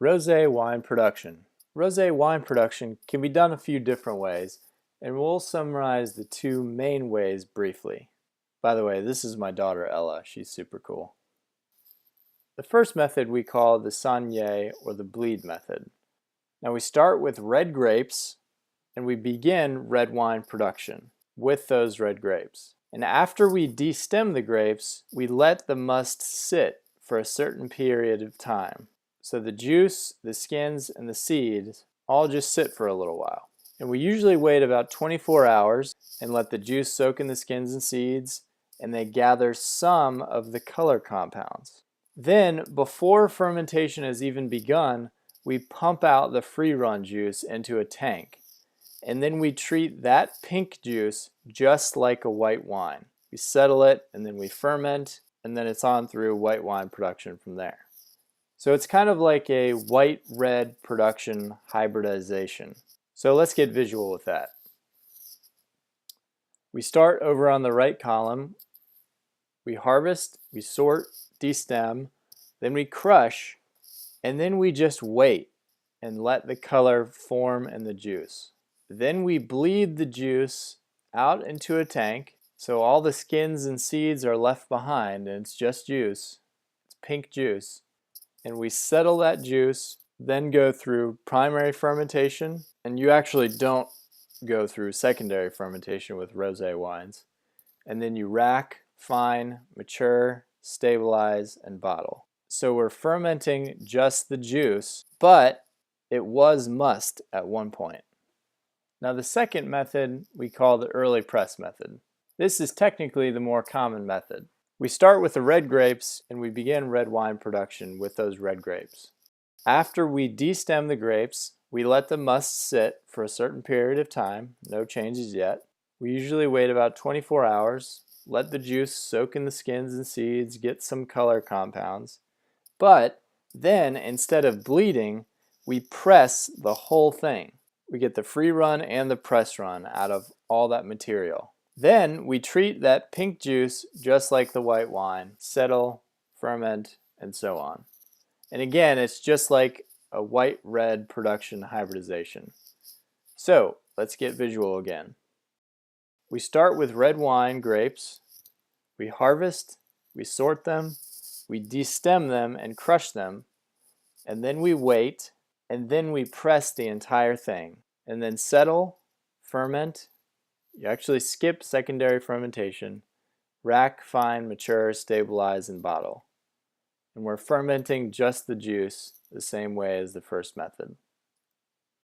Rosé wine production. Rosé wine production can be done a few different ways, and we'll summarize the two main ways briefly. By the way, this is my daughter Ella. She's super cool. The first method we call the I-SAIGNÉE or the bleed method. Now we start with red grapes and we begin red wine production with those red grapes. And after we destem the grapes, we let the must sit for a certain period of time. So the juice, the skins, and the seeds all just sit for a little while. And we usually wait about 24 hours and let the juice soak in the skins and seeds, and they gather some of the color compounds. Then, before fermentation has even begun, we pump out the free-run juice into a tank. And then we treat that pink juice just like a white wine. We settle it, and then we ferment, and then it's on through white wine production from there. So it's kind of like a white-red production hybridization. So let's get visual with that. We start over on the right column. We harvest, we sort, destem, then we crush, and then we just wait and let the color form in the juice. Then we bleed the juice out into a tank, so all the skins and seeds are left behind and it's just juice. It's pink juice. And we settle that juice, then go through primary fermentation, and you actually don't go through secondary fermentation with rosé wines. And then you rack, fine, mature, stabilize, and bottle. So we're fermenting just the juice, but it was must at one point. Now the second method we call the early press method. This is technically the more common method. We start with the red grapes and we begin red wine production with those red grapes. After we destem the grapes, we let the must sit for a certain period of time, no changes yet. We usually wait about 24 hours, let the juice soak in the skins and seeds, get some color compounds. But then, instead of bleeding, we press the whole thing. We get the free run and the press run out of all that material. Then we treat that pink juice just like the white wine, settle, ferment, and so on. And again, it's just like a white-red production hybridization. So let's get visual again. We start with red wine grapes. We harvest, we sort them, we destem them and crush them, and then we wait, and then we press the entire thing, and then settle, ferment. You actually skip secondary fermentation, rack, fine, mature, stabilize, and bottle. And we're fermenting just the juice the same way as the first method.